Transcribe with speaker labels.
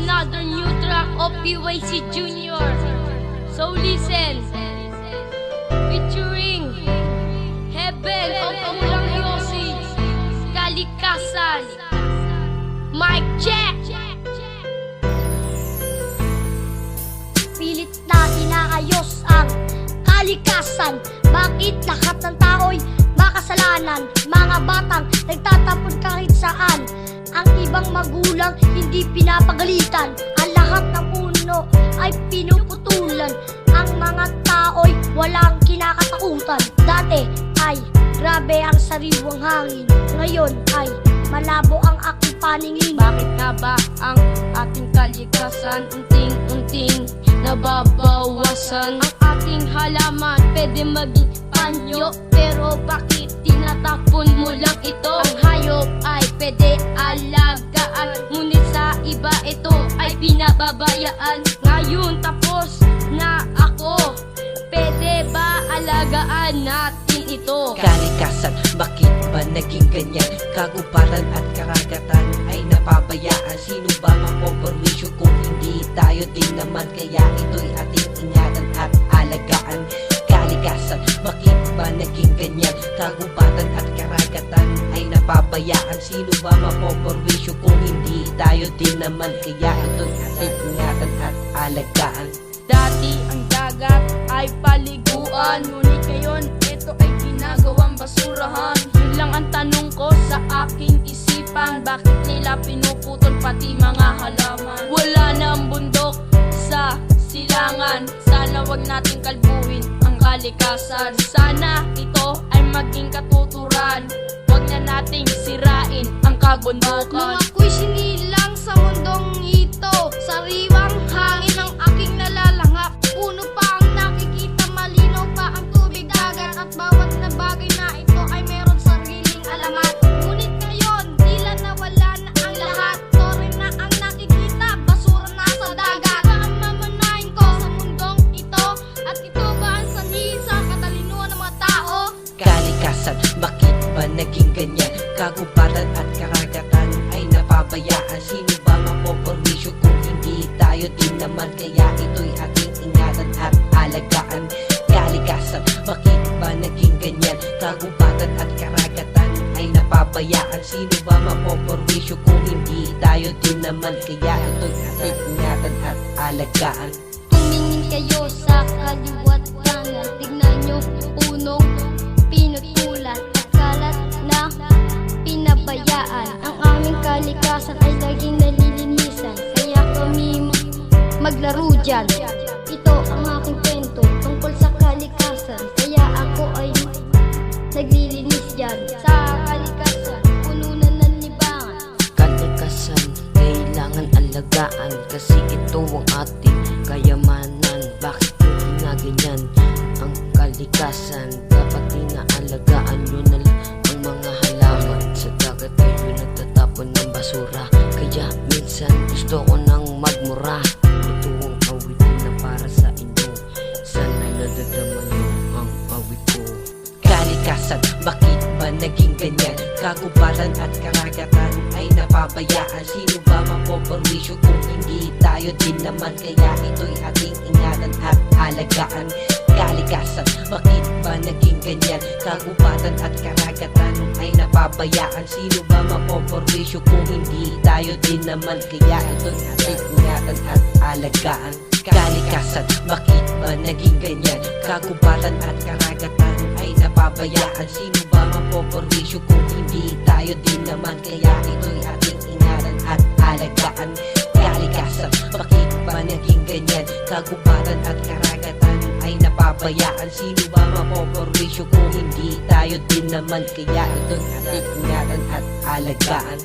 Speaker 1: another new track of PYC Jr. So listen, featuring Heaven of Amulang Yossi, Kalikasan, mic check.
Speaker 2: Pilit na inaayos ang kalikasan. Bakit lahat ng tao'y makasalanan? Mga batang nagtatapon kahit saan. Ang ibang magulang hindi pinapagalitan. Ang lahat ng puno ay pinuputulan. Ang mga tao'y walang kinakatakutan. Dati ay grabe ang sariwang hangin. Ngayon ay malabo ang aking paningin.
Speaker 1: Bakit nga ba ang ating kalikasan unting-unting nababawasan? Ang ating halaman pwede maging panyo, pero bakit tinatapon mo lang ito? Ang hayop ay pwede alagaan, ngunit sa iba ito ay pinababayaan. Ngayon tapos na ako, pwede ba alagaan natin ito?
Speaker 3: Kalikasan, bakit ba naging ganyan? Kagubatan at karagatan ay napabayaan. Sino ba mapoperwisyo kung hindi tayo din naman? Kaya ito'y ating ingatan at alagaan. Kalikasan, bakit ba naging ganyan? Kagubatan at karagatan ay napabayaan. Sino ba mapoperwisyo kung hindi tayo din naman? Kaya ito'y ating ingatan at alagaan.
Speaker 1: Dati ang dagat ay paliguan, ngunit ngayon ito ay ginagawang basurahan. Yun lang ang tanong ko sa aking isipan, bakit nila pinuputol pati mga halaman? Wala nang bundok sa silangan, sana wag nating kalbuhin ang kalikasan. Sana ito ay maging katuturan, wag na nating sirain ang kabundukan.
Speaker 2: Nung ako'y sinilang sa mundong ito, sariwang hangin ang aking nalalangap. Puno pa ang nakikita, malinaw pa ang tubig dagat, at bawat na bagay na ito ay meron sariling alamat. Ngunit ngayon, tila nawala na ang lahat. Tore na ang nakikita, basura na sa dagat. Ito ang mamanahin ko sa mundong ito, at ito ba ang sanhi sa katalinuhan ng mga tao?
Speaker 3: Kalikasan, bakit ba naging ganyan? Kagubatan at karagatan ay napabayaan. Sino ba mapoperwisyo kung hindi tayo din naman? Kaya ito'y ating ingatan at alagaan. Kalikasan, bakit ba naging ganyan? Kagubatan at karagatan ay napabayaan. Sino ba mapoperwisyo kung hindi tayo din naman? Kaya ito'y ating ingatan at alagaan.
Speaker 2: Tumingin kayo sa kaliwat kanan, tignan nyo punong pinutulan at kalat na pinabayaan. Ang aming kalikasan ay laging nalilinisan, kaya kami maglaro dyan. Ito ang aking kwento tungkol sa kalikasan, kaya ako ay naglilinis dyan. Sa kalikasan, puno na ng libangan.
Speaker 4: Kalikasan, kailangan alagaan, kasi ito ang ating kayamanan. Bakit hindi na ganyan ang kalikasan? Dapat inaalagaan nyo na lang ang mga halaman. Sa dagat kayo nagtatapon ng basura, kaya minsan gusto ko nang magmura. Ito ang awitin na para sa inyo, sana nadadama nyo ang awit ko.
Speaker 3: Kalikasan, bakit ba naging ganyan? Kagubatan at karagatan ay napabayaan. Sino ba mapoperwisyo kung hindi tayo din naman? Kaya ito'y ating ingatan at alagaan. Kalikasan, bakit ba naging ganyan? Kagubatan at karagatan ay napabayaan. Sino ba mapoperwisyo kung hindi tayo din naman? Kaya ito'y ating ingatan at alagaan. Kalikasan, bakit ba naging ganyan? Kagubatan at karagatan ay napabayaan. Sino ba mapoperwisyo kung hindi tayo din naman? Kaya ito'y ating ingatan at alagaan. Kalikasan, bakit ba naging ganyan? Kagubatan at karagatan ay napabayaan. Sino ba mapoperwisyo kung hindi tayo din naman? Kaya ito'y ating ingatan at alagaan.